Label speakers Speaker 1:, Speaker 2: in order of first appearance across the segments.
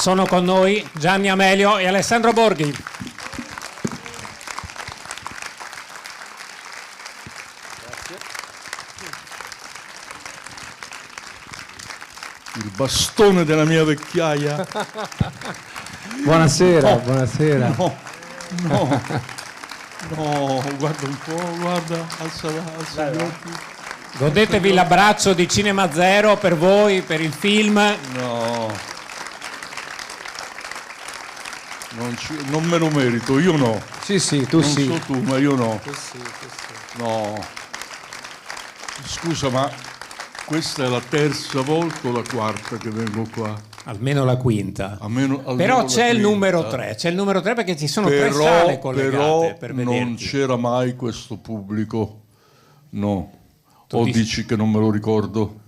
Speaker 1: Sono con noi Gianni Amelio e Alessandro Borghi.
Speaker 2: Il bastone della mia vecchiaia.
Speaker 3: Buonasera,
Speaker 2: No,
Speaker 3: buonasera.
Speaker 2: No, guarda un po', guarda, alza gli occhi.
Speaker 1: Godetevi l'abbraccio di Cinema Zero per voi, per il film.
Speaker 2: No, non me lo merito, io no.
Speaker 3: Sì, tu
Speaker 2: non
Speaker 3: sì.
Speaker 2: so tu, ma io no.
Speaker 3: Tu sì.
Speaker 2: No. Scusa, ma questa è la terza volta o la quarta che vengo qua?
Speaker 1: Almeno la quinta.
Speaker 2: Almeno
Speaker 1: Però c'è il
Speaker 2: quinta.
Speaker 1: numero 3, c'è il numero 3 perché ci sono tre sale collegate per vederti.
Speaker 2: Non c'era mai questo pubblico, no. O
Speaker 1: dici-
Speaker 2: dici che non me lo ricordo?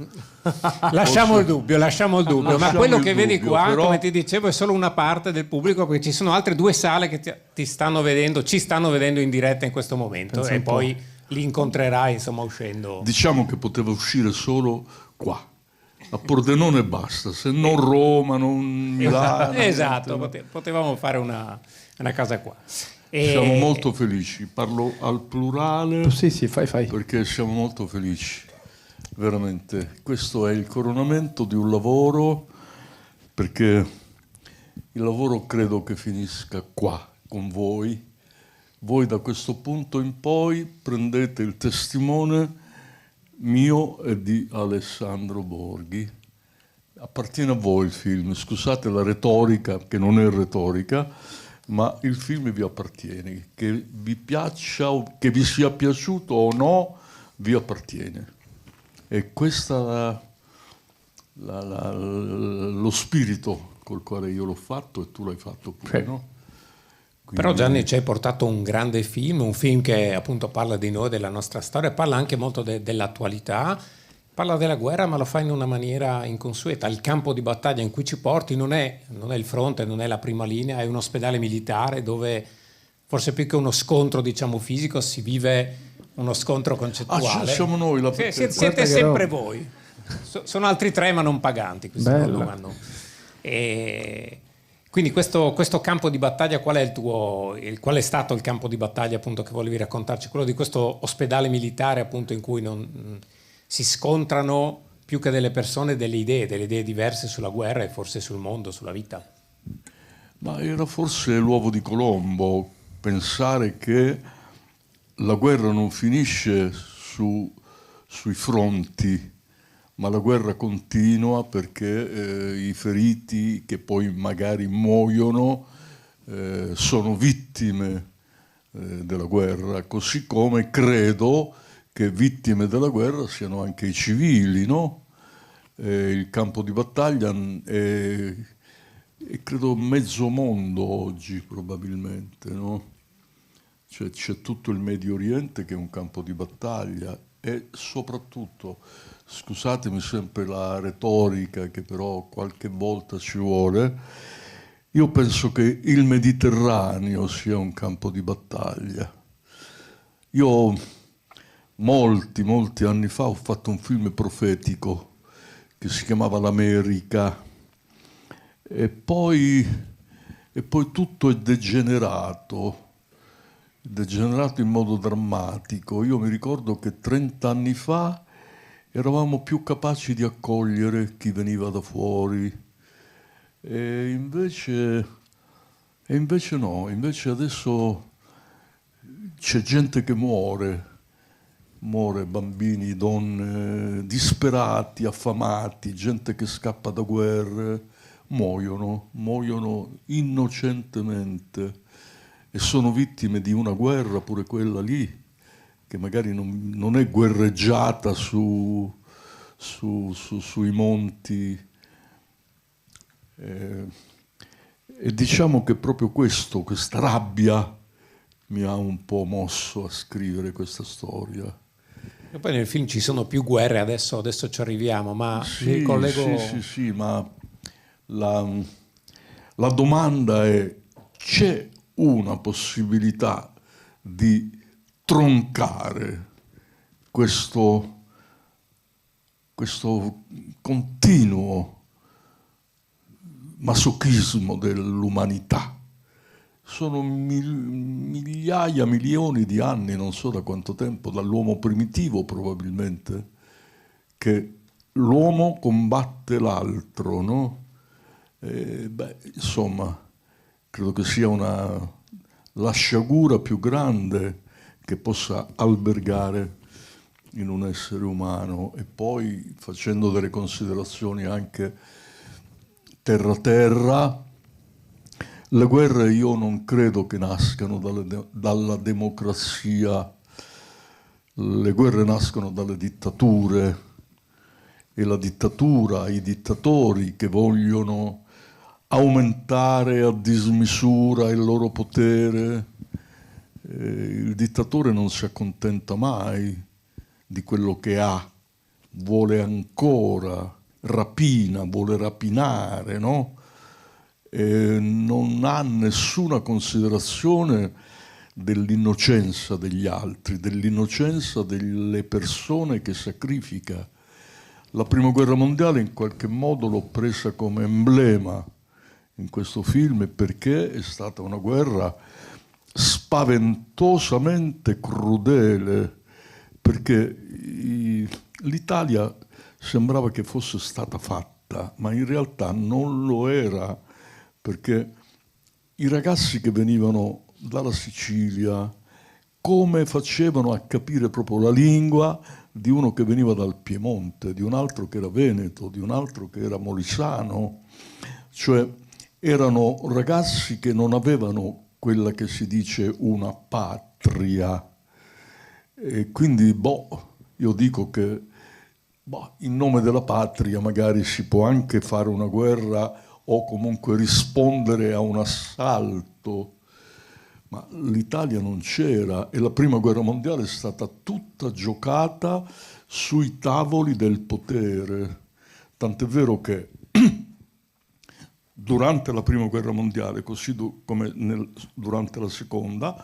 Speaker 1: Lasciamo il dubbio, ma
Speaker 2: Lasciamo
Speaker 1: quello
Speaker 2: il
Speaker 1: che vedi
Speaker 2: dubbio,
Speaker 1: qua,
Speaker 2: però-
Speaker 1: come ti dicevo, è solo una parte del pubblico, perché ci sono altre due sale che ti stanno vedendo, ci stanno vedendo in diretta in questo momento.
Speaker 3: Pensa
Speaker 1: E
Speaker 3: un po'.
Speaker 1: poi li incontrerai, insomma, uscendo.
Speaker 2: Diciamo che poteva uscire solo qua, a Pordenone e basta, se non Roma, non Milano.
Speaker 1: Esatto,
Speaker 2: niente.
Speaker 1: potevamo fare una casa qua.
Speaker 2: Siamo molto felici, parlo al plurale
Speaker 3: Sì, fai.
Speaker 2: perché siamo molto felici, veramente. Questo è il coronamento di un lavoro, perché il lavoro credo che finisca qua, con voi. Voi da questo punto in poi prendete il testimone mio e di Alessandro Borghi. Appartiene a voi il film, scusate la retorica, che non è retorica, ma il film vi appartiene, che vi piaccia o che vi sia piaciuto o no, vi appartiene. E questo è lo spirito col quale io l'ho fatto e tu l'hai fatto pure,
Speaker 3: Sì.
Speaker 2: no?
Speaker 1: Però Gianni ci hai portato un grande film, un film che appunto parla di noi, della nostra storia, parla anche molto dell'attualità, parla della guerra, ma lo fa in una maniera inconsueta. Il campo di battaglia in cui ci porti non è il fronte, non è la prima linea, è un ospedale militare dove forse più che uno scontro, diciamo, fisico, si vive uno scontro concettuale.
Speaker 2: Siamo noi la
Speaker 1: Siete sempre voi. Sono altri tre ma non paganti. Questi
Speaker 3: Bella.
Speaker 1: non hanno. Quindi questo campo di battaglia, qual è stato il campo di battaglia appunto che volevi raccontarci? Quello di questo ospedale militare appunto in cui si scontrano più che delle persone delle idee diverse sulla guerra e forse sul mondo, sulla vita.
Speaker 2: Ma era forse l'uovo di Colombo pensare che la guerra non finisce sui fronti, ma la guerra continua perché i feriti che poi magari muoiono sono vittime della guerra, così come credo che vittime della guerra siano anche i civili, no? Il campo di battaglia è credo mezzo mondo oggi probabilmente, no? Cioè, c'è tutto il Medio Oriente che è un campo di battaglia e soprattutto, scusatemi sempre la retorica che però qualche volta ci vuole, io penso che il Mediterraneo sia un campo di battaglia. Io molti anni fa ho fatto un film profetico che si chiamava L'America e poi tutto è degenerato in modo drammatico. Io mi ricordo che 30 anni fa eravamo più capaci di accogliere chi veniva da fuori e invece no, invece adesso c'è gente che muore, bambini, donne, disperati, affamati, gente che scappa da guerre, muoiono innocentemente e sono vittime di una guerra, pure quella lì, che magari non è guerreggiata sui monti. E diciamo che proprio questa rabbia mi ha un po' mosso a scrivere questa storia.
Speaker 1: E poi nel film ci sono più guerre, adesso ci arriviamo, ma mi ricollego...
Speaker 2: Sì, ma la domanda è: c'è una possibilità di troncare questo continuo masochismo dell'umanità. Sono migliaia, milioni di anni, non so da quanto tempo, dall'uomo primitivo probabilmente, che l'uomo combatte l'altro, no? Insomma, credo che sia la sciagura più grande che possa albergare in un essere umano. E poi, facendo delle considerazioni anche terra-terra, le guerre io non credo che nascano dalla democrazia, le guerre nascono dalle dittature, e la dittatura, i dittatori che vogliono aumentare a dismisura il loro potere, il dittatore non si accontenta mai di quello che ha, vuole ancora, rapina, vuole rapinare, no? Non ha nessuna considerazione dell'innocenza degli altri, dell'innocenza delle persone che sacrifica. La prima guerra mondiale in qualche modo l'ho presa come emblema in questo film, perché è stata una guerra spaventosamente crudele, perché l'Italia sembrava che fosse stata fatta, ma in realtà non lo era, perché i ragazzi che venivano dalla Sicilia, come facevano a capire proprio la lingua di uno che veniva dal Piemonte, di un altro che era veneto, di un altro che era molisano, cioè erano ragazzi che non avevano quella che si dice una patria. E quindi, io dico che in nome della patria magari si può anche fare una guerra o comunque rispondere a un assalto, ma l'Italia non c'era, e la prima guerra mondiale è stata tutta giocata sui tavoli del potere. Tant'è vero che durante la prima guerra mondiale, così come durante la seconda,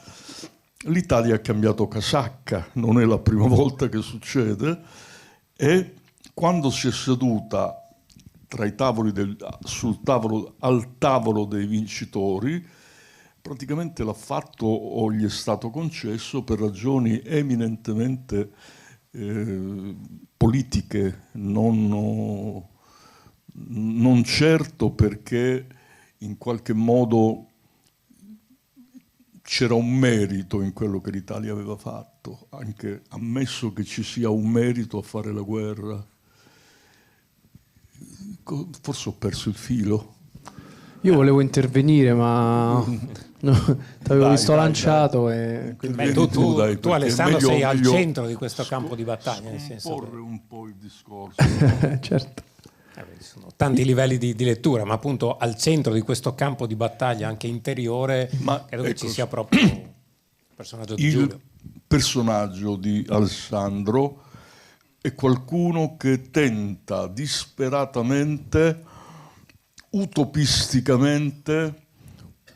Speaker 2: l'Italia ha cambiato casacca, non è la prima volta che succede, e quando si è seduta tra i tavoli al tavolo dei vincitori, praticamente l'ha fatto o gli è stato concesso per ragioni eminentemente politiche, non certo perché in qualche modo c'era un merito in quello che l'Italia aveva fatto, anche ammesso che ci sia un merito a fare la guerra. Forse ho perso il filo.
Speaker 3: Io volevo intervenire, ma ti avevo visto lanciato. E
Speaker 1: quindi... tu Alessandro sei al centro di questo campo di battaglia, nel senso che...
Speaker 2: un po' il discorso.
Speaker 3: Certo.
Speaker 1: Ci sono tanti livelli di lettura, ma appunto al centro di questo campo di battaglia anche interiore, credo che ci sia proprio il personaggio di Giulio.
Speaker 2: Il personaggio di Alessandro è qualcuno che tenta disperatamente, utopisticamente,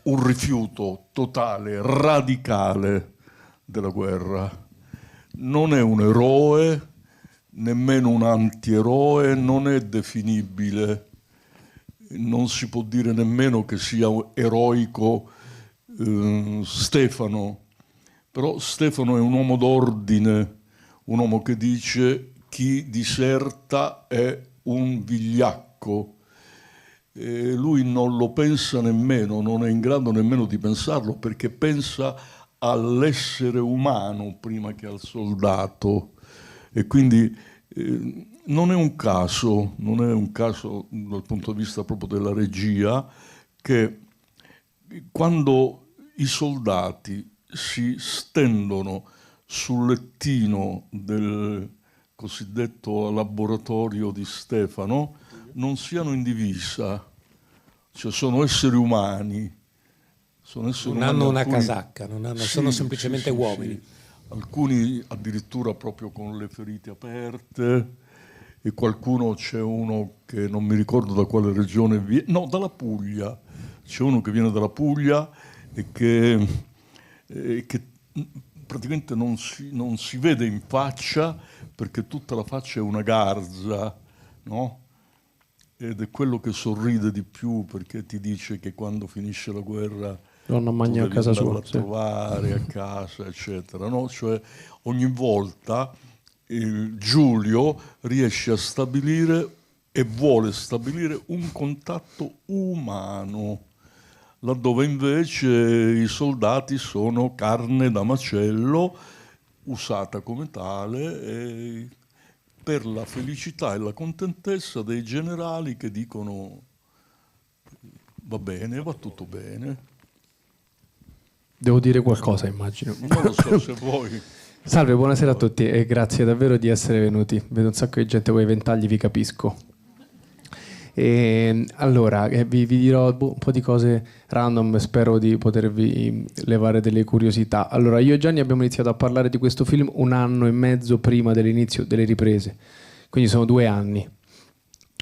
Speaker 2: un rifiuto totale, radicale della guerra. Non è un eroe, nemmeno un antieroe, non è definibile, non si può dire nemmeno che sia eroico Stefano, però Stefano è un uomo d'ordine, un uomo che dice chi diserta è un vigliacco, e lui non lo pensa nemmeno, non è in grado nemmeno di pensarlo, perché pensa all'essere umano prima che al soldato. E quindi non è un caso dal punto di vista proprio della regia, che quando i soldati si stendono sul lettino del cosiddetto laboratorio di Stefano non siano in divisa, cioè sono esseri umani.
Speaker 1: Non hanno una casacca, sono semplicemente uomini.
Speaker 2: Sì. Alcuni addirittura proprio con le ferite aperte, e qualcuno, c'è uno che non mi ricordo da quale regione viene, no, dalla Puglia, c'è uno che viene dalla Puglia e che praticamente non si vede in faccia, perché tutta la faccia è una garza, no? ed è quello che sorride di più, perché ti dice che quando finisce la guerra
Speaker 3: non
Speaker 2: tu
Speaker 3: mangia a
Speaker 2: devi
Speaker 3: casa
Speaker 2: andarla
Speaker 3: sua.
Speaker 2: a trovare a casa, eccetera, no? Cioè ogni volta Giulio riesce a stabilire e vuole stabilire un contatto umano, laddove invece i soldati sono carne da macello usata come tale per la felicità e la contentezza dei generali che dicono va bene, va tutto bene.
Speaker 3: Devo dire qualcosa, immagino.
Speaker 2: Non lo so se vuoi.
Speaker 3: Salve, buonasera a tutti e grazie davvero di essere venuti. Vedo un sacco di gente con i ventagli, vi capisco. Allora, vi dirò un po' di cose random, spero di potervi levare delle curiosità. Allora, io e Gianni abbiamo iniziato a parlare di questo film 1 anno e mezzo prima dell'inizio delle riprese, quindi sono 2 anni,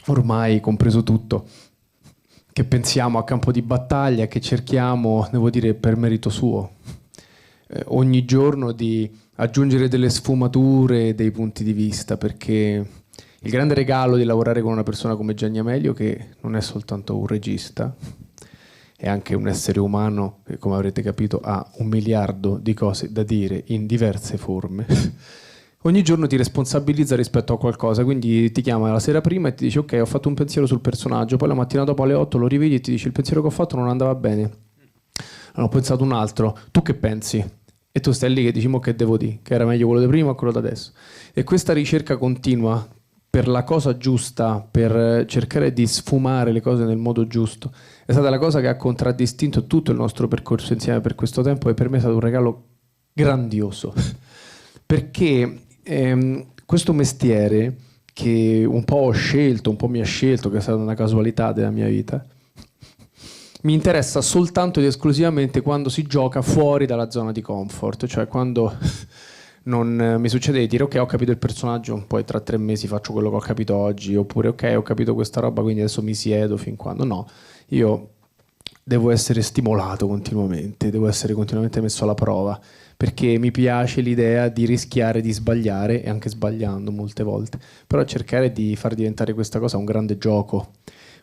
Speaker 3: ormai compreso tutto, che pensiamo a campo di battaglia, che cerchiamo, devo dire, per merito suo, ogni giorno di aggiungere delle sfumature, dei punti di vista, perché il grande regalo di lavorare con una persona come Gianni Amelio, che non è soltanto un regista, è anche un essere umano che, come avrete capito, ha 1 miliardo di cose da dire in diverse forme. Ogni giorno ti responsabilizza rispetto a qualcosa, quindi ti chiama la sera prima e ti dice ok, ho fatto un pensiero sul personaggio, poi la mattina dopo alle 8 lo rivedi e ti dice il pensiero che ho fatto non andava bene, ho pensato un altro, tu che pensi? E tu stai lì che dici, mo che devo dire? Che era meglio quello di prima o quello di adesso? E questa ricerca continua per la cosa giusta, per cercare di sfumare le cose nel modo giusto, è stata la cosa che ha contraddistinto tutto il nostro percorso insieme per questo tempo e per me è stato un regalo grandioso. Perché questo mestiere che un po' ho scelto, un po' mi ha scelto, che è stata una casualità della mia vita, mi interessa soltanto ed esclusivamente quando si gioca fuori dalla zona di comfort, cioè quando non mi succede di dire ok, ho capito il personaggio, poi tra 3 mesi faccio quello che ho capito oggi, oppure ok, ho capito questa roba, quindi adesso mi siedo fin quando. No, io devo essere stimolato continuamente, devo essere continuamente messo alla prova, perché mi piace l'idea di rischiare di sbagliare, e anche sbagliando molte volte, però cercare di far diventare questa cosa un grande gioco,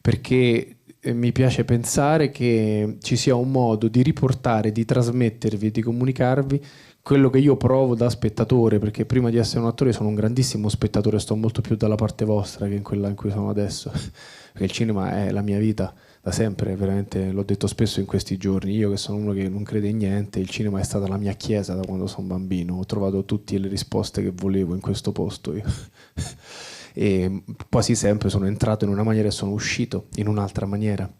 Speaker 3: perché mi piace pensare che ci sia un modo di riportare, di trasmettervi e di comunicarvi quello che io provo da spettatore, perché prima di essere un attore sono un grandissimo spettatore, sto molto più dalla parte vostra che in quella in cui sono adesso, perché il cinema è la mia vita da sempre, veramente l'ho detto spesso in questi giorni, io che sono uno che non crede in niente, il cinema è stata la mia chiesa da quando sono bambino, ho trovato tutte le risposte che volevo in questo posto io. E quasi sempre sono entrato in una maniera e sono uscito in un'altra maniera.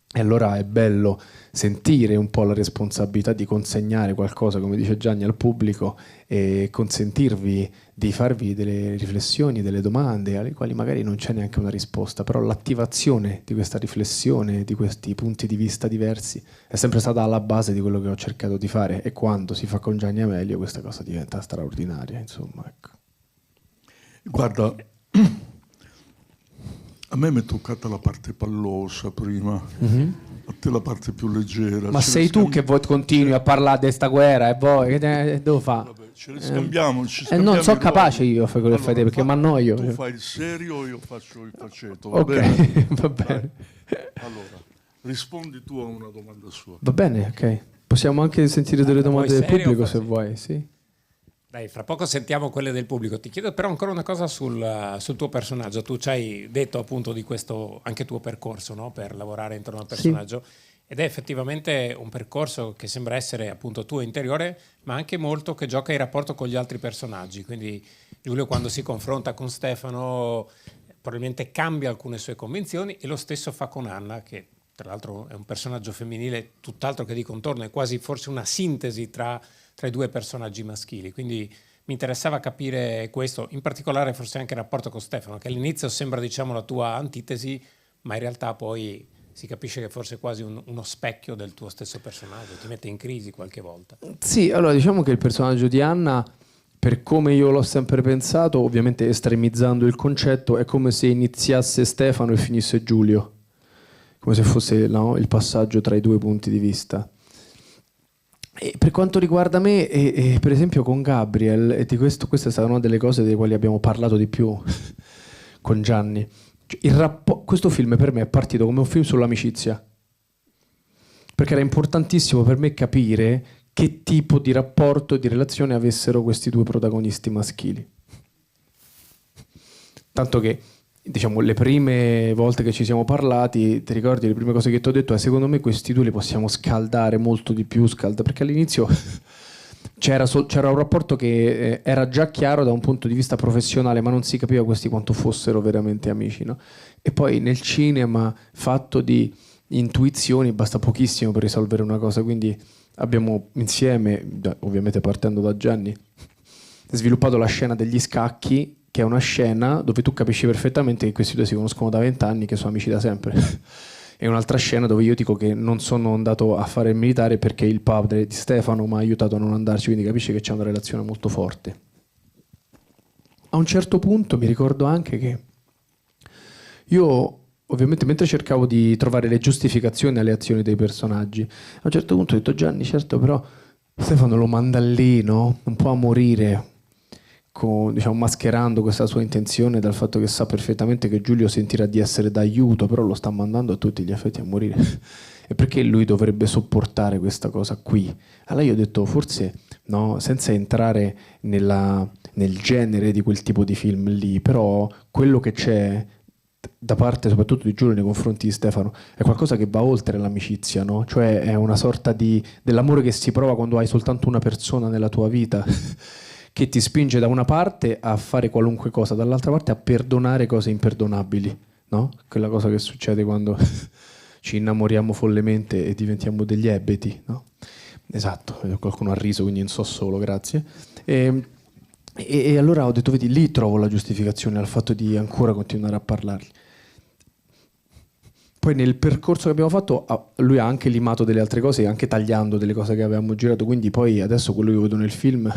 Speaker 3: E allora è bello sentire un po' la responsabilità di consegnare qualcosa, come dice Gianni, al pubblico e consentirvi di farvi delle riflessioni, delle domande alle quali magari non c'è neanche una risposta, però l'attivazione di questa riflessione, di questi punti di vista diversi è sempre stata alla base di quello che ho cercato di fare, e quando si fa con Gianni Amelio questa cosa diventa straordinaria, insomma, ecco.
Speaker 2: Guarda, a me mi è toccata la parte pallosa prima, a te la parte più leggera.
Speaker 3: Ma sei tu che continui a parlare di questa guerra e voi che devo fare?
Speaker 2: Vabbè, ce le scambiamo.
Speaker 3: Non sono capace io a fare quello che fai te, perché mi annoio.
Speaker 2: Tu fai il serio, io faccio il faceto, va
Speaker 3: Ok,
Speaker 2: bene?
Speaker 3: va bene.
Speaker 2: Allora, rispondi tu a una domanda sua.
Speaker 3: Va bene, ok. Possiamo anche sentire delle domande del
Speaker 1: serio,
Speaker 3: pubblico se
Speaker 1: faccio?
Speaker 3: vuoi, sì.
Speaker 1: Dai, fra poco sentiamo quelle del pubblico. Ti chiedo però ancora una cosa sul tuo personaggio. Tu ci hai detto appunto di questo anche tuo percorso, no? Per lavorare intorno al personaggio. Sì. Ed è effettivamente un percorso che sembra essere appunto tuo interiore, ma anche molto che gioca in rapporto con gli altri personaggi. Quindi Giulio, quando si confronta con Stefano, probabilmente cambia alcune sue convinzioni, e lo stesso fa con Anna, che tra l'altro è un personaggio femminile tutt'altro che di contorno, è quasi forse una sintesi tra i 2 personaggi maschili. Quindi mi interessava capire questo, in particolare forse anche il rapporto con Stefano, che all'inizio sembra, diciamo, la tua antitesi, ma in realtà poi si capisce che forse è quasi uno specchio del tuo stesso personaggio, ti mette in crisi qualche volta. Sì,
Speaker 3: allora diciamo che il personaggio di Anna, per come io l'ho sempre pensato, ovviamente estremizzando il concetto, è come se iniziasse Stefano e finisse Giulio, come se fosse, no, il passaggio tra i 2 punti di vista. E per quanto riguarda me, per esempio con Gabriel, e di questa è stata una delle cose delle quali abbiamo parlato di più con Gianni, Cioè, questo film per me è partito come un film sull'amicizia, perché era importantissimo per me capire che tipo di rapporto e di relazione avessero questi due protagonisti maschili. Tanto che, diciamo, le prime volte che ci siamo parlati, ti ricordi le prime cose che ti ho detto? Secondo me questi due li possiamo scaldare molto di più, perché all'inizio c'era un rapporto che era già chiaro da un punto di vista professionale, ma non si capiva questi quanto fossero veramente amici, no? E poi nel cinema, fatto di intuizioni, basta pochissimo per risolvere una cosa, quindi abbiamo insieme, ovviamente partendo da Gianni, sviluppato la scena degli scacchi, che è una scena dove tu capisci perfettamente che questi due si conoscono da 20 anni, che sono amici da sempre. È un'altra scena dove io dico che non sono andato a fare il militare perché il padre di Stefano mi ha aiutato a non andarci, quindi capisci che c'è una relazione molto forte. A un certo punto mi ricordo anche che io, ovviamente, mentre cercavo di trovare le giustificazioni alle azioni dei personaggi, a un certo punto ho detto: Gianni, certo, però Stefano lo manda lì, no? Un po' a morire, diciamo, mascherando questa sua intenzione dal fatto che sa perfettamente che Giulio sentirà di essere d'aiuto, però lo sta mandando a tutti gli effetti a morire. E perché lui dovrebbe sopportare questa cosa qui? Allora io ho detto, forse, no, senza entrare nel genere di quel tipo di film lì, però quello che c'è da parte soprattutto di Giulio nei confronti di Stefano è qualcosa che va oltre l'amicizia, no? Cioè è una sorta dell'amore che si prova quando hai soltanto una persona nella tua vita che ti spinge da una parte a fare qualunque cosa, dall'altra parte a perdonare cose imperdonabili, no? Quella cosa che succede quando ci innamoriamo follemente e diventiamo degli ebeti, no? Esatto, qualcuno ha riso, quindi non so solo, grazie. E allora ho detto, vedi, lì trovo la giustificazione al fatto di ancora continuare a parlargli. Poi nel percorso che abbiamo fatto lui ha anche limato delle altre cose, anche tagliando delle cose che avevamo girato, quindi poi adesso quello che vedo nel film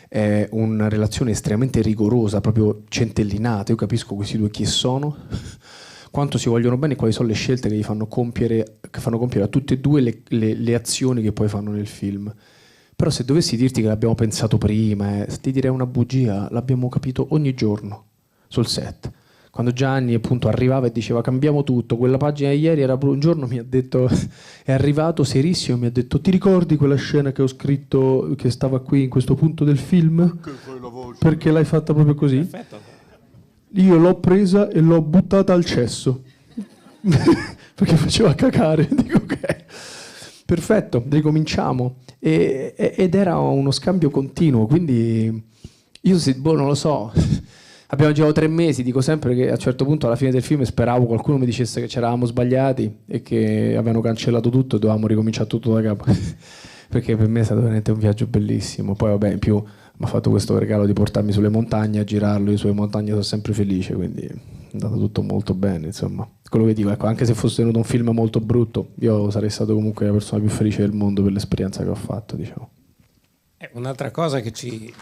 Speaker 3: è una relazione estremamente rigorosa, proprio centellinata. Io capisco questi due chi sono, quanto si vogliono bene e quali sono le scelte che gli fanno compiere a tutte e due le azioni che poi fanno nel film. Però se dovessi dirti che l'abbiamo pensato prima, ti direi una bugia. L'abbiamo capito ogni giorno sul set. Quando Gianni appunto arrivava e diceva cambiamo tutto, quella pagina di ieri era un giorno mi ha detto, è arrivato serissimo, mi ha detto ti ricordi quella scena che ho scritto che stava qui in questo punto del film? Perché l'hai fatta proprio così?
Speaker 1: Perfetto.
Speaker 3: Io l'ho presa e l'ho buttata al cesso perché faceva cacare. Dico ok, perfetto, ricominciamo. Ed era uno scambio continuo, quindi io non lo so. Abbiamo girato 3 mesi, dico sempre che a un certo punto alla fine del film speravo qualcuno mi dicesse che ci eravamo sbagliati e che avevano cancellato tutto e dovevamo ricominciare tutto da capo. Perché per me è stato veramente un viaggio bellissimo. Poi vabbè, in più mi ha fatto questo regalo di portarmi sulle montagne a girarlo, io sulle montagne sono sempre felice, quindi è andato tutto molto bene, insomma. Quello che dico, ecco, anche se fosse venuto un film molto brutto, io sarei stato comunque la persona più felice del mondo per l'esperienza che ho fatto, diciamo.
Speaker 1: Un'altra cosa che ci...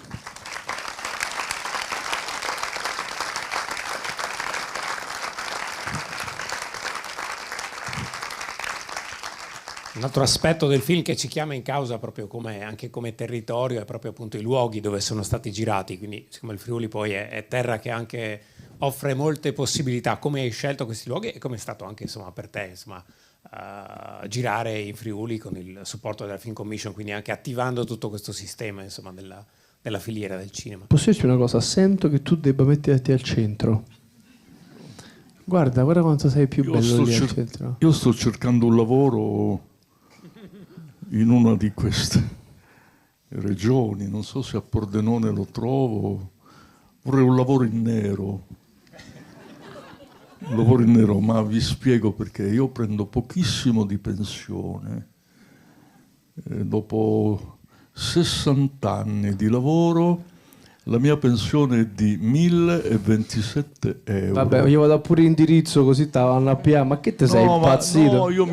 Speaker 1: Un altro aspetto del film che ci chiama in causa proprio anche come territorio è proprio appunto i luoghi dove sono stati girati, quindi siccome il Friuli poi è terra che anche offre molte possibilità. Come hai scelto questi luoghi e come è stato anche insomma per te insomma girare in Friuli con il supporto della Film Commission, quindi anche attivando tutto questo sistema insomma della filiera del cinema.
Speaker 3: Posso dirti una cosa? Sento che tu debba metterti al centro. Guarda quanto sei più bello lì al centro.
Speaker 2: Io sto cercando un lavoro in una di queste regioni, non so se a Pordenone lo trovo, vorrei un lavoro in nero, ma vi spiego perché. Io prendo pochissimo di pensione, dopo 60 anni di lavoro la mia pensione è di 1.027 euro.
Speaker 3: Vabbè, io vado pure indirizzo così vanno a pià. Ma che te sei impazzito?
Speaker 2: Io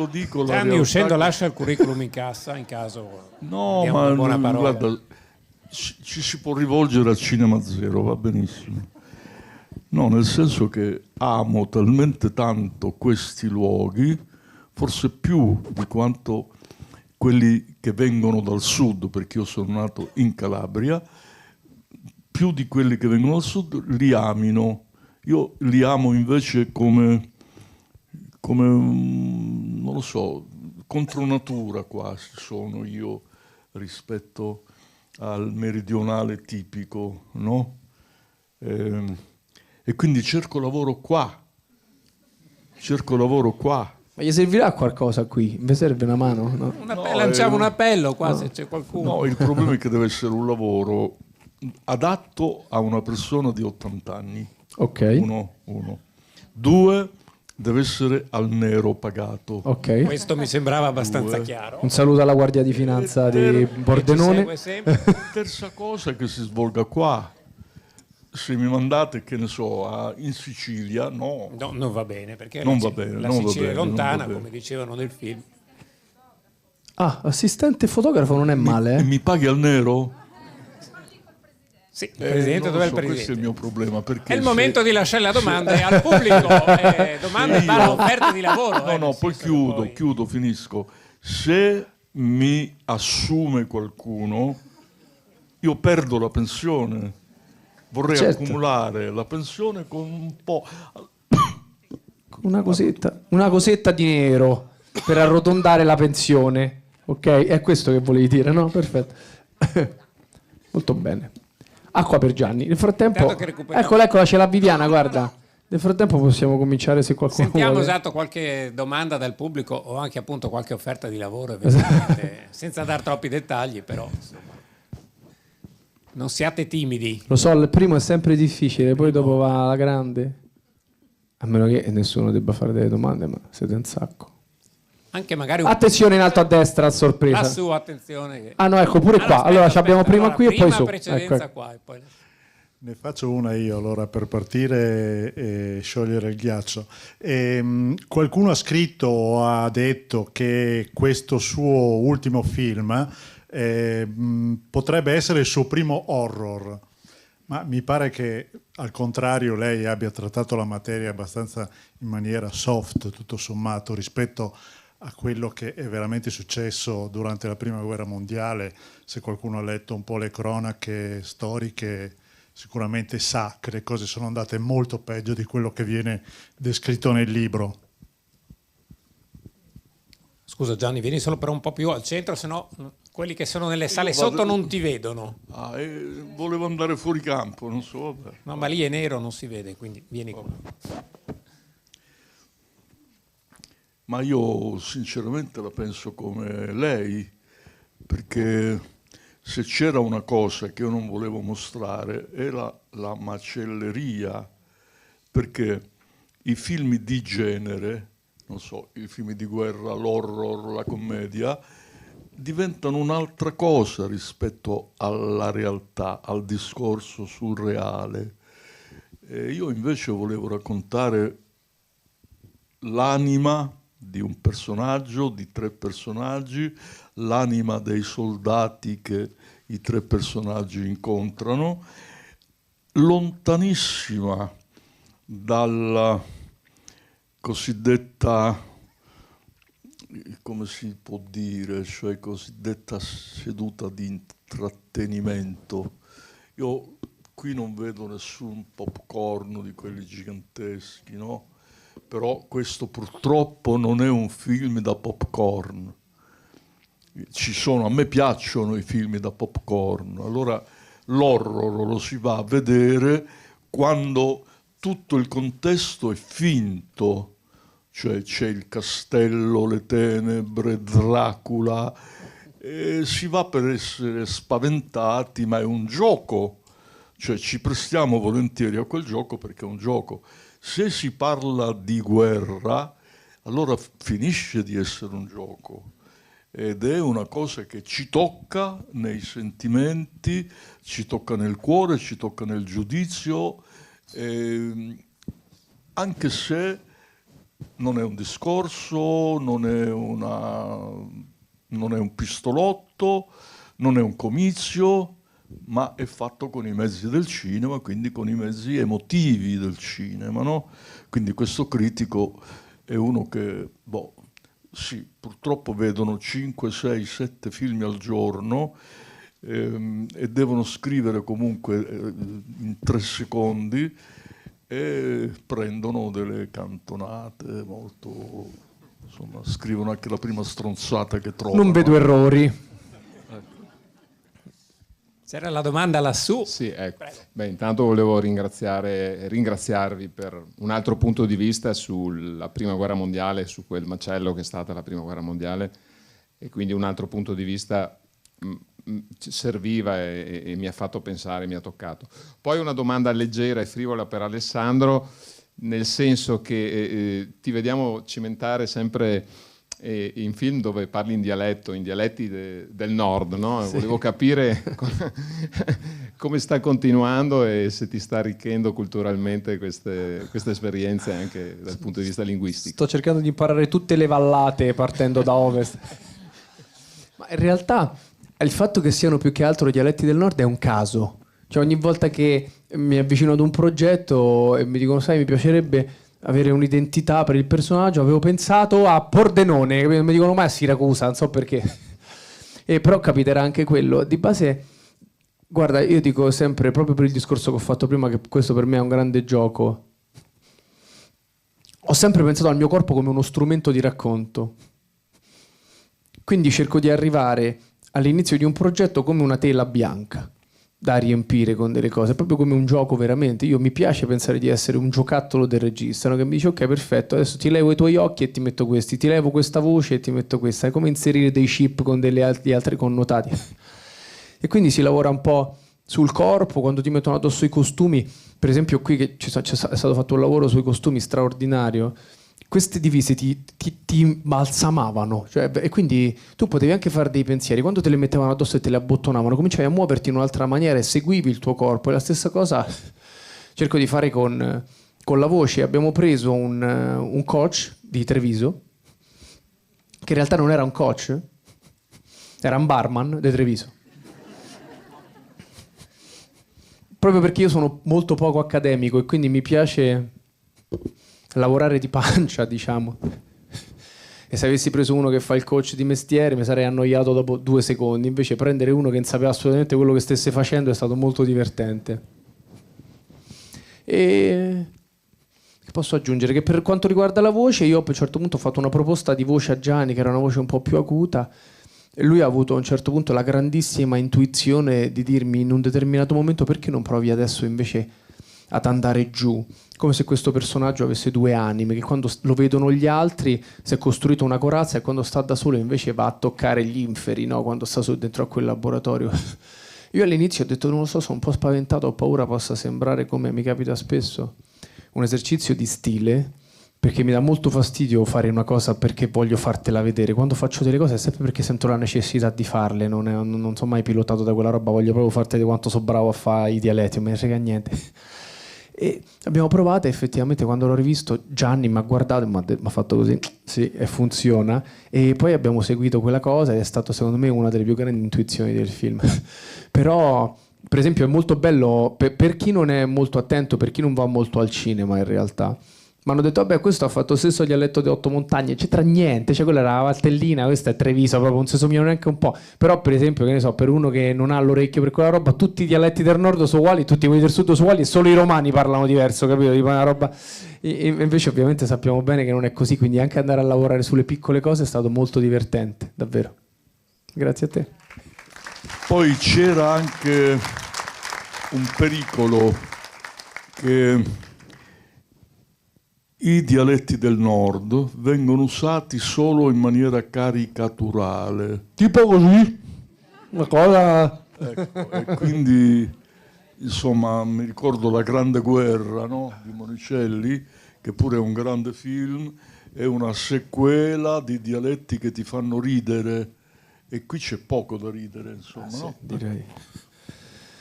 Speaker 2: dico la realtà.
Speaker 1: Uscendo lascia il curriculum in cassa in caso
Speaker 2: una buona parola. Guarda, ci si può rivolgere al Cinema Zero, va benissimo. No, nel senso che amo talmente tanto questi luoghi, forse più di quanto quelli che vengono dal sud, perché io sono nato in Calabria, più di quelli che vengono dal sud li amino Io li amo invece come non lo so, contro natura quasi sono io rispetto al meridionale tipico, no? E quindi cerco lavoro qua.
Speaker 3: Ma gli servirà qualcosa qui? Mi serve una mano? No?
Speaker 1: Lanciamo un appello qua, se c'è qualcuno.
Speaker 2: No, il problema è che deve essere un lavoro adatto a una persona di 80 anni.
Speaker 3: Ok.
Speaker 2: Uno. Due, deve essere al nero pagato.
Speaker 3: Ok.
Speaker 1: Questo mi sembrava abbastanza chiaro.
Speaker 3: Un saluto alla Guardia di Finanza di Pordenone.
Speaker 2: Terza cosa è che si svolga qua. Se mi mandate, che ne so, in Sicilia, no.
Speaker 1: No, non va bene, perché
Speaker 2: Non
Speaker 1: la,
Speaker 2: va bene,
Speaker 1: la
Speaker 2: non va
Speaker 1: Sicilia è
Speaker 2: bene,
Speaker 1: lontana,
Speaker 2: non va bene.
Speaker 1: come dicevano nel film.
Speaker 3: Ah, assistente fotografo non è male,
Speaker 2: E mi paghi al nero?
Speaker 1: Sì, il presidente,
Speaker 2: non
Speaker 1: dov'è il
Speaker 2: lo so,
Speaker 1: presidente?
Speaker 2: questo è il mio problema. Perché
Speaker 1: È il momento di lasciare la domanda al pubblico. Domande barra offerte di lavoro.
Speaker 2: No, poi chiudo, finisco. Se mi assume qualcuno, io perdo la pensione. Vorrei accumulare la pensione con un po'...
Speaker 3: Una cosetta di nero per arrotondare la pensione. Ok? È questo che volevi dire, no? Perfetto. Molto bene. Acqua per Gianni. Nel frattempo, eccola, c'è la Viviana, guarda. Nel frattempo possiamo cominciare se qualcuno
Speaker 1: Sentiamo
Speaker 3: vuole.
Speaker 1: esatto qualche domanda dal pubblico o anche appunto qualche offerta di lavoro, senza dar troppi dettagli, però insomma. Non siate timidi.
Speaker 3: Lo so, il primo è sempre difficile, poi dopo va alla grande. A meno che nessuno debba fare delle domande, ma siete un sacco.
Speaker 1: Anche magari
Speaker 3: Attenzione in alto a destra, a sorpresa.
Speaker 1: lassù, attenzione. Che...
Speaker 3: Ah no, ecco, pure qua. Allora, ci abbiamo prima qui e poi su.
Speaker 1: Precedenza
Speaker 3: Ecco.
Speaker 1: qua e poi...
Speaker 4: Ne faccio una io allora per partire e sciogliere il ghiaccio. Qualcuno ha scritto o ha detto che questo suo ultimo film potrebbe essere il suo primo horror, ma mi pare che al contrario lei abbia trattato la materia abbastanza in maniera soft, tutto sommato, rispetto a quello che è veramente successo durante la Prima Guerra Mondiale. Se qualcuno ha letto un po' le cronache storiche sicuramente sa che le cose sono andate molto peggio di quello che viene descritto nel libro.
Speaker 1: Scusa Gianni, vieni solo però un po' più al centro, sennò quelli che sono nelle sale sotto non ti vedono.
Speaker 2: Volevo andare fuori campo, non so. Vabbè.
Speaker 1: No, ma lì è nero, non si vede, quindi vieni qua.
Speaker 2: Ma io sinceramente la penso come lei, perché se c'era una cosa che io non volevo mostrare era la macelleria, perché i film di genere, non so, i film di guerra, l'horror, la commedia, diventano un'altra cosa rispetto alla realtà, al discorso surreale. E io invece volevo raccontare l'anima di un personaggio, di tre personaggi, l'anima dei soldati che i tre personaggi incontrano, lontanissima dalla cosiddetta, come si può dire, cioè cosiddetta seduta di intrattenimento. Io qui non vedo nessun popcorn di quelli giganteschi, no? Però questo purtroppo non è un film da popcorn. A me piacciono i film da popcorn, allora l'horror lo si va a vedere quando tutto il contesto è finto, cioè c'è il castello, le tenebre, Dracula, e si va per essere spaventati, ma è un gioco, cioè ci prestiamo volentieri a quel gioco perché è un gioco. Se si parla di guerra, allora finisce di essere un gioco ed è una cosa che ci tocca nei sentimenti, ci tocca nel cuore, ci tocca nel giudizio, anche se non è un discorso, non è un pistolotto, non è un comizio, ma è fatto con i mezzi del cinema, quindi con i mezzi emotivi del cinema, no? Quindi questo critico è uno che, sì, purtroppo vedono 5, 6, 7 film al giorno e devono scrivere comunque in 3 secondi e prendono delle cantonate molto, insomma, scrivono anche la prima stronzata che trovano.
Speaker 3: Non vedo errori.
Speaker 1: C'era la domanda lassù.
Speaker 5: Sì, ecco. Beh, intanto volevo ringraziarvi per un altro punto di vista sulla Prima Guerra Mondiale, su quel macello che è stata la Prima Guerra Mondiale, e quindi un altro punto di vista serviva e mi ha fatto pensare, mi ha toccato. Poi una domanda leggera e frivola per Alessandro, nel senso che ti vediamo cimentare sempre in film dove parli in dialetto, in dialetti del nord, no? Sì. Volevo capire come sta continuando e se ti sta arricchendo culturalmente queste esperienze anche dal punto di vista linguistico.
Speaker 3: Sto cercando di imparare tutte le vallate partendo da ovest. Ma in realtà il fatto che siano più che altro dialetti del nord è un caso. Cioè ogni volta che mi avvicino ad un progetto e mi dicono sai mi piacerebbe avere un'identità per il personaggio, avevo pensato a Pordenone, mi dicono ma a Siracusa, non so perché. E però capiterà anche quello. Di base, guarda, io dico sempre, proprio per il discorso che ho fatto prima, che questo per me è un grande gioco, ho sempre pensato al mio corpo come uno strumento di racconto. Quindi cerco di arrivare all'inizio di un progetto come una tela bianca da riempire con delle cose, proprio come un gioco veramente. Io mi piace pensare di essere un giocattolo del regista, no? Che mi dice ok perfetto, adesso ti levo i tuoi occhi e ti metto questi, ti levo questa voce e ti metto questa. È come inserire dei chip con degli altri connotati. E quindi si lavora un po' sul corpo, quando ti mettono addosso i costumi, per esempio qui che è stato fatto un lavoro sui costumi straordinario. Queste divise ti balsamavano, cioè, e quindi tu potevi anche fare dei pensieri, quando te le mettevano addosso e te le abbottonavano cominciavi a muoverti in un'altra maniera e seguivi il tuo corpo. E la stessa cosa cerco di fare con la voce. Abbiamo preso un coach di Treviso che in realtà non era un coach, era un barman di Treviso, proprio perché io sono molto poco accademico e quindi mi piace lavorare di pancia, diciamo. E se avessi preso uno che fa il coach di mestiere mi sarei annoiato dopo 2 secondi. Invece prendere uno che non sapeva assolutamente quello che stesse facendo è stato molto divertente. E posso aggiungere che per quanto riguarda la voce, io a un certo punto ho fatto una proposta di voce a Gianni che era una voce un po' più acuta e lui ha avuto a un certo punto la grandissima intuizione di dirmi in un determinato momento perché non provi adesso invece ad andare giù, come se questo personaggio avesse 2 anime, che quando lo vedono gli altri si è costruito una corazza e quando sta da solo invece va a toccare gli inferi, no? Quando sta dentro a quel laboratorio. Io all'inizio ho detto non lo so, sono un po' spaventato, ho paura possa sembrare, come mi capita spesso, un esercizio di stile, perché mi dà molto fastidio fare una cosa perché voglio fartela vedere. Quando faccio delle cose è sempre perché sento la necessità di farle, non sono mai pilotato da quella roba, voglio proprio farti vedere quanto sono bravo a fare i dialetti, non me ne frega niente. E abbiamo provato e effettivamente quando l'ho rivisto Gianni mi ha guardato e mi ha fatto così, sì, e funziona. E poi abbiamo seguito quella cosa ed è stato secondo me una delle più grandi intuizioni del film. Però, per esempio, è molto bello per chi non è molto attento, per chi non va molto al cinema in realtà. Mi hanno detto, vabbè, questo ha fatto lo stesso dialetto di Otto Montagne, c'entra niente, cioè quella era la Valtellina, questa è Treviso, proprio non si somiglia neanche un po'. Però, per esempio, che ne so, per uno che non ha l'orecchio per quella roba, tutti i dialetti del nord sono uguali, tutti quelli del sud sono uguali, e solo i romani parlano diverso, capito? Tipo una roba. E invece, ovviamente, sappiamo bene che non è così, quindi anche andare a lavorare sulle piccole cose è stato molto divertente, davvero. Grazie a te.
Speaker 2: Poi c'era anche un pericolo che i dialetti del nord vengono usati solo in maniera caricaturale.
Speaker 3: Tipo così? Una cosa...
Speaker 2: Ecco, e quindi, insomma, mi ricordo La Grande Guerra, no? Di Monicelli, che pure è un grande film, è una sequela di dialetti che ti fanno ridere. E qui c'è poco da ridere, insomma,
Speaker 3: sì,
Speaker 2: no?
Speaker 3: Direi.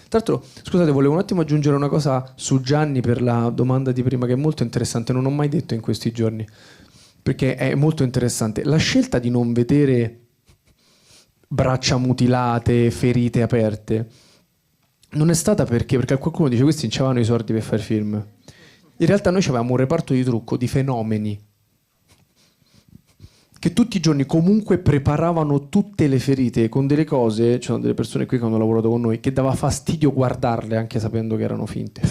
Speaker 3: Tra l'altro, scusate, volevo un attimo aggiungere una cosa su Gianni per la domanda di prima, che è molto interessante, non ho mai detto in questi giorni, perché è molto interessante. La scelta di non vedere braccia mutilate, ferite aperte, non è stata perché qualcuno dice questi non c'avevano i soldi per fare film. In realtà noi avevamo un reparto di trucco di fenomeni che tutti i giorni comunque preparavano tutte le ferite con delle cose, ci sono delle persone qui che hanno lavorato con noi, che dava fastidio guardarle anche sapendo che erano finte.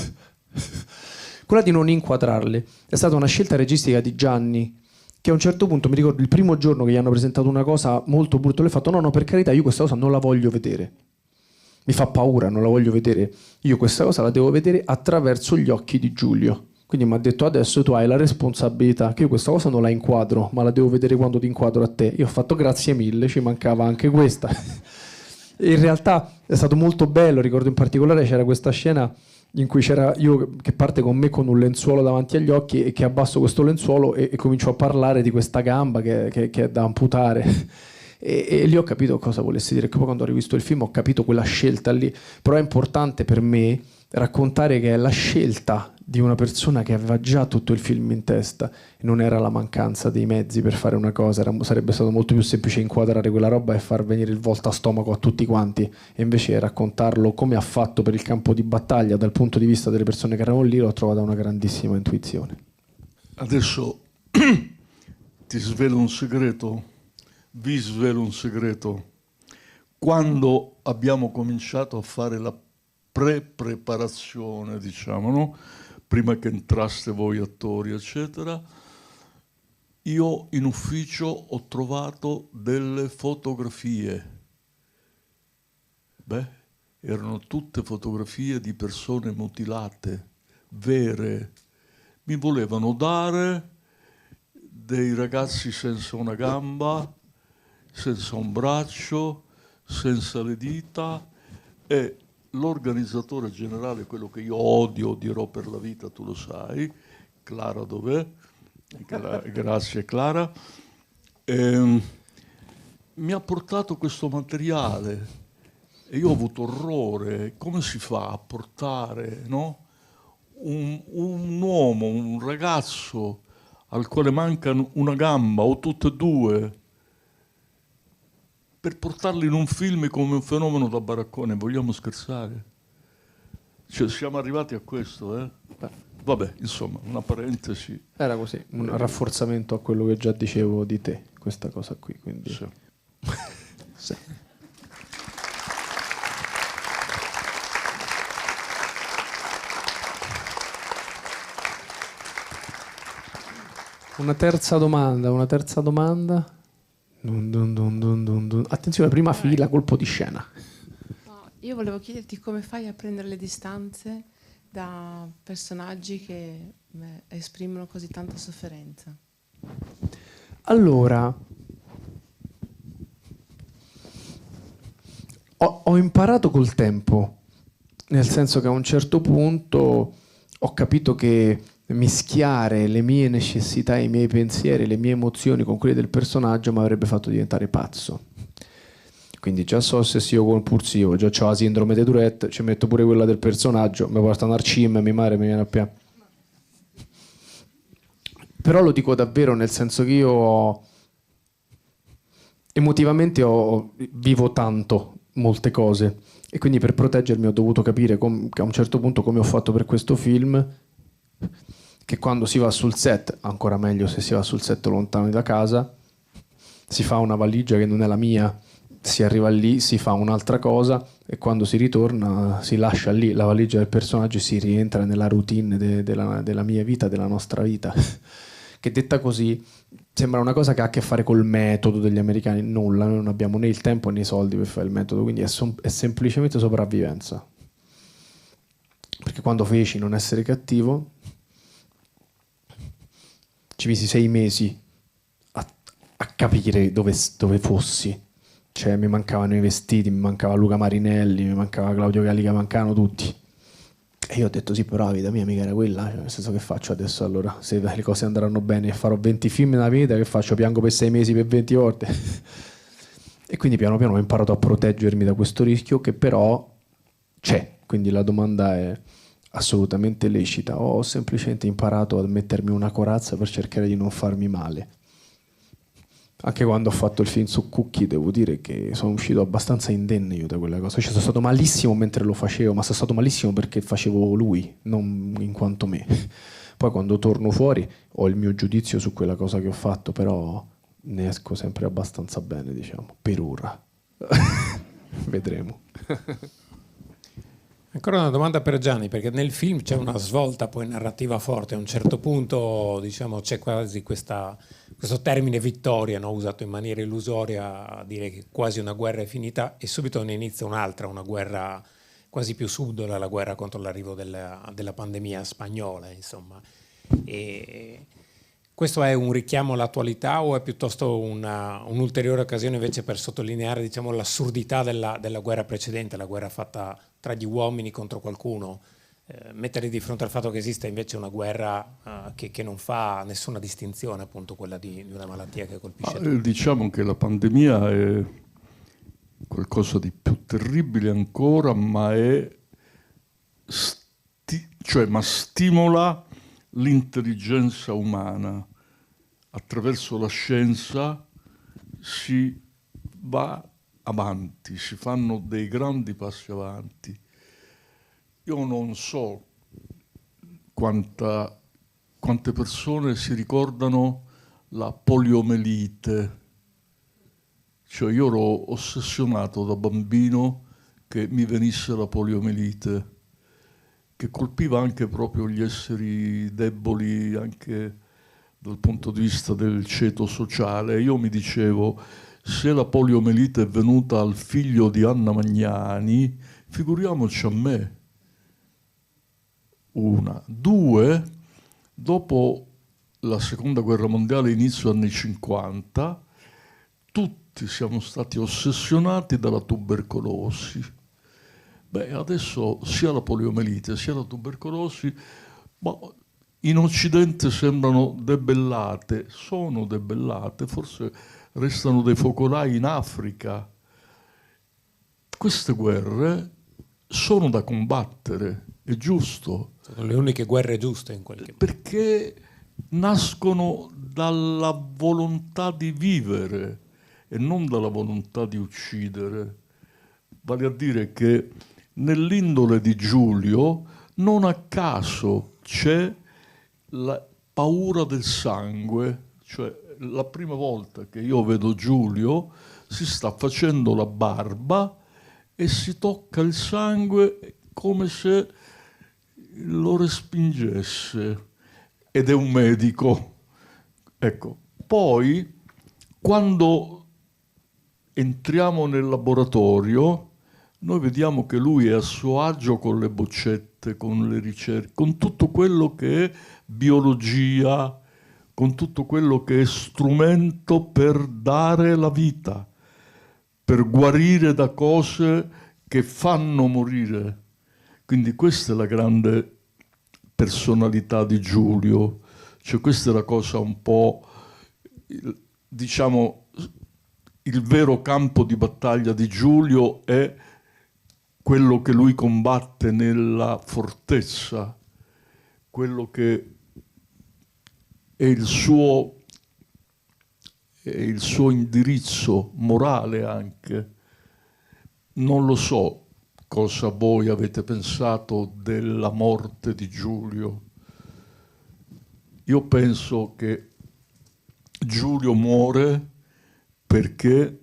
Speaker 3: quella di non inquadrarle è stata una scelta registica di Gianni, che a un certo punto, mi ricordo il primo giorno che gli hanno presentato una cosa molto brutta, lui ha fatto no, per carità, io questa cosa non la voglio vedere, mi fa paura, non la voglio vedere, io questa cosa la devo vedere attraverso gli occhi di Giulio. Quindi mi ha detto adesso tu hai la responsabilità, che io questa cosa non la inquadro, ma la devo vedere quando ti inquadro a te. Io ho fatto grazie mille, ci mancava anche questa. E in realtà è stato molto bello, ricordo in particolare c'era questa scena in cui c'era io che parte con me con un lenzuolo davanti agli occhi e che abbasso questo lenzuolo e comincio a parlare di questa gamba che è da amputare. E lì ho capito cosa volesse dire, che poi quando ho rivisto il film ho capito quella scelta lì, però è importante per me raccontare che è la scelta di una persona che aveva già tutto il film in testa e non era la mancanza dei mezzi per fare una cosa, sarebbe stato molto più semplice inquadrare quella roba e far venire il volto a stomaco a tutti quanti, e invece raccontarlo come ha fatto per il campo di battaglia dal punto di vista delle persone che erano lì l'ho trovata una grandissima intuizione.
Speaker 2: Adesso ti svelo un segreto, vi svelo un segreto. Quando abbiamo cominciato a fare la preparazione, diciamo, no? Prima che entraste voi attori, eccetera, io in ufficio ho trovato delle fotografie. Beh, erano tutte fotografie di persone mutilate, vere. Mi volevano dare dei ragazzi senza una gamba, senza un braccio, senza le dita, e l'organizzatore generale, quello che io odierò per la vita, tu lo sai, Clara dov'è? Grazie Clara, mi ha portato questo materiale e io ho avuto orrore. Come si fa a portare, no? un uomo, un ragazzo al quale manca una gamba o tutte e due, per portarli in un film come un fenomeno da baraccone? Vogliamo scherzare? Cioè, siamo arrivati a questo, eh? Vabbè, insomma, una parentesi.
Speaker 3: Era così, un rafforzamento a quello che già dicevo di te, questa cosa qui, quindi...
Speaker 2: Sì.
Speaker 3: Sì. Una terza domanda. Dun dun dun dun dun dun. Attenzione, prima fila, colpo di scena.
Speaker 6: No, io volevo chiederti come fai a prendere le distanze da personaggi che esprimono così tanta sofferenza.
Speaker 3: Allora, ho imparato col tempo, nel senso che a un certo punto ho capito che mischiare le mie necessità, i miei pensieri, le mie emozioni con quelle del personaggio mi avrebbe fatto diventare pazzo. Quindi già so ossessivo compulsivo, già ho la sindrome di Tourette, ci metto pure quella del personaggio, mi portano al cim, mi mare, mi viene a piano. Però lo dico davvero, nel senso che io emotivamente vivo tanto molte cose, e quindi per proteggermi ho dovuto capire che a un certo punto, come ho fatto per questo film, che quando si va sul set, ancora meglio se si va sul set lontano da casa, si fa una valigia che non è la mia, si arriva lì, si fa un'altra cosa e quando si ritorna si lascia lì la valigia del personaggio e si rientra nella routine della mia vita, della nostra vita. Che detta così sembra una cosa che ha a che fare col metodo degli americani. Nulla, noi non abbiamo né il tempo né i soldi per fare il metodo, quindi è semplicemente sopravvivenza. Perché quando feci Non essere cattivo ci misi 6 mesi a capire dove fossi. Cioè mi mancavano i vestiti, mi mancava Luca Marinelli, mi mancava Claudio Calica, mancavano tutti. E io ho detto sì, però la vita mia mica era quella, cioè, nel senso, che faccio adesso allora? Se le cose andranno bene e farò 20 film nella vita, che faccio? Piango per 6 mesi per 20 volte? E quindi piano piano ho imparato a proteggermi da questo rischio, che però c'è. Quindi la domanda è assolutamente lecita. Ho semplicemente imparato a mettermi una corazza per cercare di non farmi male. Anche quando ho fatto il film su Cookie devo dire che sono uscito abbastanza indenne io da quella cosa. Cioè, sono stato malissimo mentre lo facevo, ma sono stato malissimo perché facevo lui, non in quanto me. Poi quando torno fuori ho il mio giudizio su quella cosa che ho fatto, però ne esco sempre abbastanza bene, diciamo, per ora. Vedremo.
Speaker 1: Ancora una domanda per Gianni, perché nel film c'è una svolta poi narrativa forte, a un certo punto diciamo c'è quasi questo termine vittoria, no? Usato in maniera illusoria a dire che quasi una guerra è finita, e subito ne inizia un'altra, una guerra quasi più subdola, la guerra contro l'arrivo della pandemia spagnola, insomma. E questo è un richiamo all'attualità o è piuttosto un'ulteriore occasione invece per sottolineare, diciamo, l'assurdità della guerra precedente, la guerra fatta tra gli uomini contro qualcuno, mettere di fronte al fatto che esiste invece una guerra che non fa nessuna distinzione, appunto quella di una malattia che colpisce.
Speaker 2: Diciamo che la pandemia è qualcosa di più terribile ancora, ma ma stimola l'intelligenza umana. Attraverso la scienza si va avanti, si fanno dei grandi passi avanti. Io non so quante persone si ricordano la poliomelite. Cioè io ero ossessionato da bambino che mi venisse la poliomelite, che colpiva anche proprio gli esseri deboli, anche dal punto di vista del ceto sociale. Io mi dicevo, se la poliomelite è venuta al figlio di Anna Magnani, figuriamoci a me. Una. Due, dopo la seconda guerra mondiale, inizio anni 50, tutti siamo stati ossessionati dalla tubercolosi. Beh, adesso sia la poliomelite sia la tubercolosi in Occidente sembrano debellate, sono debellate, forse restano dei focolai in Africa. Queste guerre sono da combattere, è giusto.
Speaker 1: Sono le uniche guerre giuste in qualche modo.
Speaker 2: Perché nascono dalla volontà di vivere e non dalla volontà di uccidere. Vale a dire che nell'indole di Giulio non a caso c'è la paura del sangue, cioè la prima volta che io vedo Giulio si sta facendo la barba e si tocca il sangue come se lo respingesse, ed è un medico. Ecco, poi quando entriamo nel laboratorio noi vediamo che lui è a suo agio con le boccette, con le ricerche, con tutto quello che è biologia, con tutto quello che è strumento per dare la vita, per guarire da cose che fanno morire. Quindi questa è la grande personalità di Giulio, cioè questa è la cosa un po', diciamo, il vero campo di battaglia di Giulio è quello che lui combatte nella fortezza, quello che è il suo indirizzo morale anche. Non lo so cosa voi avete pensato della morte di Giulio. Io penso che Giulio muore perché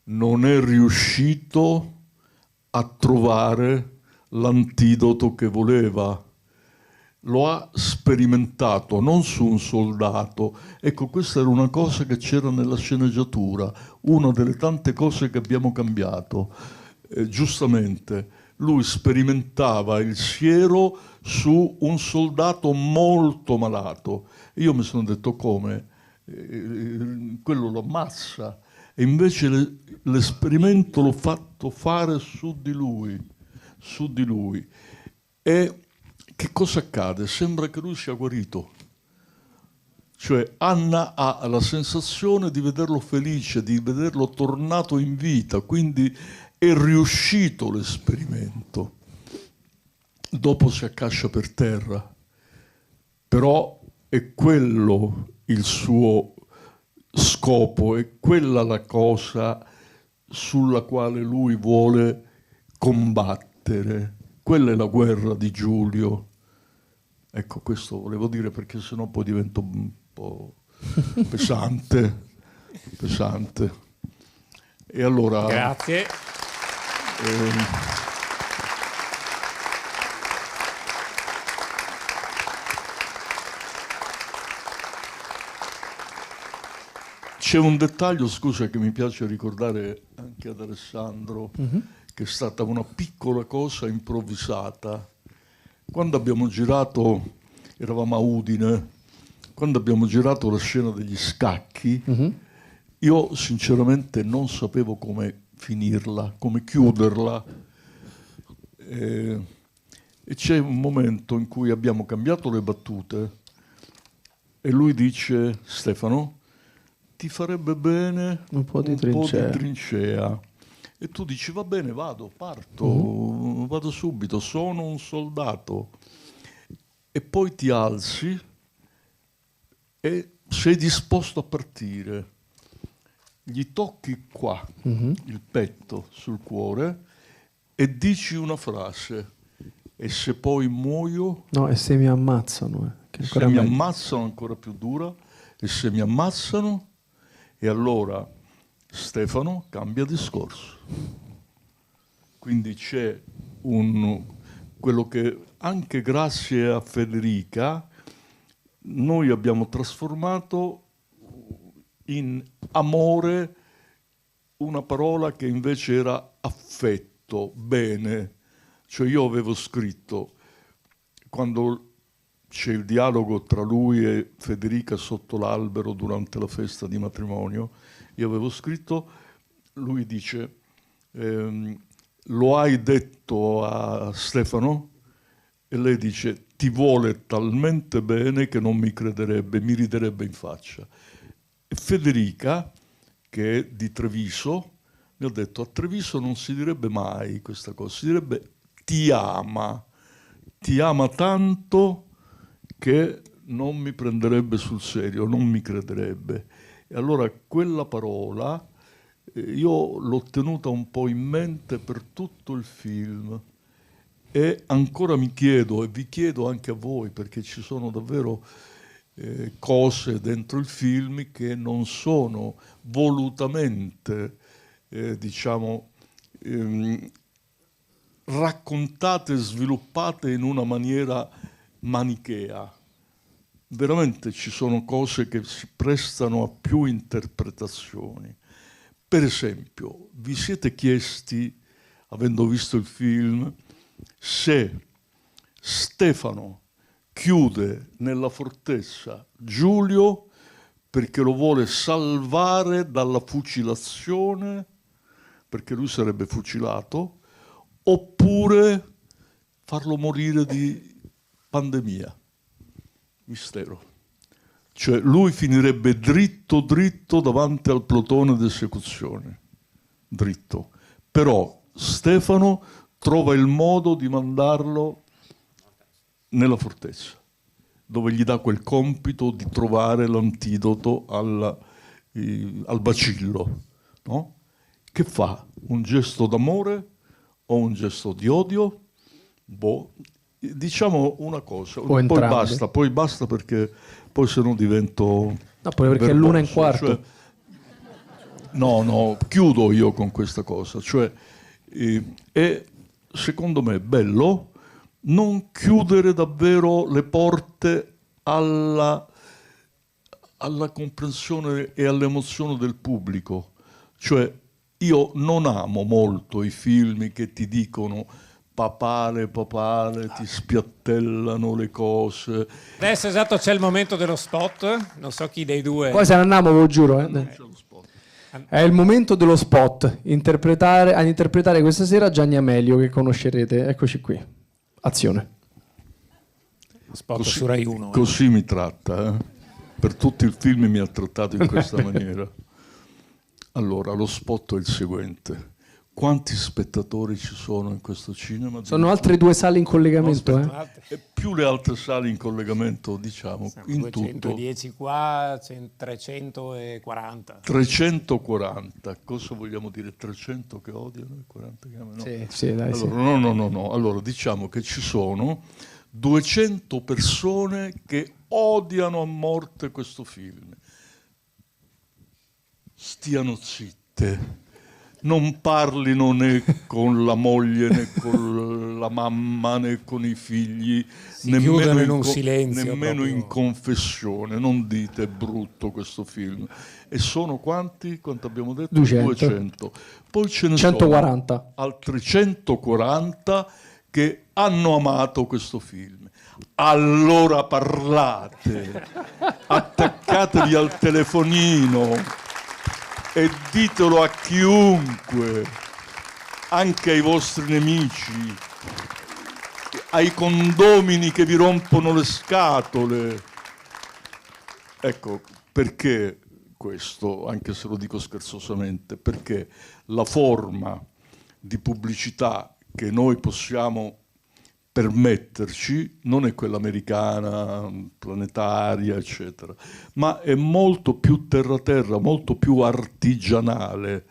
Speaker 2: non è riuscito a trovare l'antidoto che voleva. Lo ha sperimentato non su un soldato. Ecco, questa era una cosa che c'era nella sceneggiatura, una delle tante cose che abbiamo cambiato. Giustamente, lui sperimentava il siero su un soldato molto malato. Io mi sono detto come? Quello lo ammazza. E invece l'esperimento l'ho fatto fare su di lui. E che cosa accade? Sembra che lui sia guarito. Cioè Anna ha la sensazione di vederlo felice, di vederlo tornato in vita, quindi è riuscito l'esperimento. Dopo si accascia per terra, però è quello il suo scopo, è quella la cosa sulla quale lui vuole combattere. Quella è la guerra di Giulio. Ecco, questo volevo dire perché sennò poi divento un po' pesante. E allora...
Speaker 1: Grazie.
Speaker 2: C'è un dettaglio, scusa, che mi piace ricordare anche ad Alessandro, che è stata una piccola cosa improvvisata. Quando abbiamo girato, eravamo a Udine, quando abbiamo girato la scena degli scacchi, io sinceramente non sapevo come finirla, come chiuderla. E c'è un momento in cui abbiamo cambiato le battute e lui dice: Stefano, ti farebbe bene
Speaker 3: un po' di
Speaker 2: trincea. E tu dici: va bene, vado, parto, vado subito, sono un soldato. E poi ti alzi e sei disposto a partire. Gli tocchi qua, il petto, sul cuore, e dici una frase: e se poi muoio?
Speaker 3: No, e se mi ammazzano? Che
Speaker 2: se mi ammazzano, ancora più dura. E se mi ammazzano? E allora Stefano cambia discorso. Quindi c'è quello che anche grazie a Federica noi abbiamo trasformato in amore una parola che invece era affetto, bene. Cioè io avevo scritto, quando c'è il dialogo tra lui e Federica sotto l'albero durante la festa di matrimonio, io avevo scritto, lui dice, lo hai detto a Stefano? E lei dice, ti vuole talmente bene che non mi crederebbe, mi riderebbe in faccia. E Federica, che è di Treviso, mi ha detto, a Treviso non si direbbe mai questa cosa, si direbbe ti ama tanto che non mi prenderebbe sul serio, non mi crederebbe. E allora quella parola io l'ho tenuta un po' in mente per tutto il film e ancora mi chiedo, e vi chiedo anche a voi, perché ci sono davvero cose dentro il film che non sono volutamente, raccontate e sviluppate in una maniera manichea. Veramente ci sono cose che si prestano a più interpretazioni. Per esempio, vi siete chiesti, avendo visto il film, se Stefano chiude nella fortezza Giulio perché lo vuole salvare dalla fucilazione, perché lui sarebbe fucilato, oppure farlo morire di pandemia. Mistero. Cioè lui finirebbe dritto davanti al plotone d'esecuzione. Dritto. Però Stefano trova il modo di mandarlo nella fortezza, dove gli dà quel compito di trovare l'antidoto al bacillo. No? Che fa? Un gesto d'amore o un gesto di odio? Boh, diciamo una cosa, poi basta perché poi se no divento...
Speaker 3: No, poi perché è l'una in quarto.
Speaker 2: Cioè, no, chiudo io con questa cosa. Cioè, è secondo me bello non chiudere davvero le porte alla comprensione e all'emozione del pubblico. Cioè, io non amo molto i film che ti dicono papale, ti spiattellano le cose.
Speaker 1: Adesso esatto c'è il momento dello spot, non so chi dei due...
Speaker 3: Poi se ne andiamo, ve lo giuro. È il momento dello spot, ad interpretare questa sera Gianni Amelio, che conoscerete. Eccoci qui. Azione.
Speaker 1: Spot
Speaker 2: così,
Speaker 1: su Rai 1.
Speaker 2: Così mi tratta, Per tutto il film mi ha trattato in questa maniera. Allora, lo spot è il seguente. Quanti spettatori ci sono in questo cinema?
Speaker 3: Sono altre 2 sale in collegamento,
Speaker 2: E più le altre sale in collegamento, diciamo, in
Speaker 1: 210
Speaker 2: tutto.
Speaker 1: qua, 340.
Speaker 2: 340. Cosa vogliamo dire? 300 che odiano e 40 che amano?
Speaker 3: No. Sì, dai,
Speaker 2: allora, no. Allora, diciamo che ci sono 200 persone che odiano a morte questo film. Stiano zitte. non parlino né con la moglie né con la mamma né con i figli,
Speaker 1: chiudono in un silenzio
Speaker 2: nemmeno
Speaker 1: proprio.
Speaker 2: in confessione. Non dite è brutto questo film. E sono quanti? Quanto abbiamo detto? 200. Poi ce ne
Speaker 3: 140.
Speaker 2: sono altri 140 che hanno amato questo film. Allora parlate, attaccatevi al telefonino e ditelo a chiunque, anche ai vostri nemici, ai condomini che vi rompono le scatole. Ecco, perché questo, anche se lo dico scherzosamente, perché la forma di pubblicità che noi possiamo permetterci non è quella americana, planetaria, eccetera, ma è molto più terra-terra, molto più artigianale,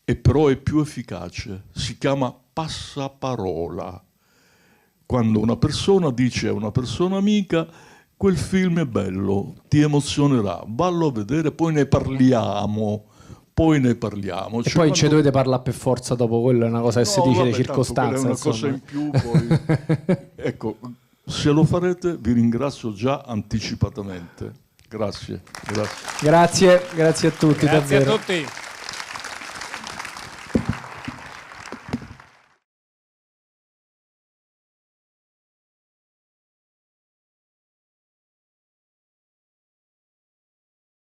Speaker 2: e però è più efficace. Si chiama passaparola. Quando una persona dice a una persona amica: quel film è bello, ti emozionerà, vallo a vedere, poi ne parliamo. E
Speaker 3: poi ci dovete parlare per forza dopo, quello è una cosa che si dice di circostanza.
Speaker 2: È una cosa in più, poi. Ecco, se lo farete vi ringrazio già anticipatamente. Grazie.
Speaker 3: Grazie a tutti,
Speaker 1: Grazie
Speaker 3: davvero.
Speaker 1: a tutti.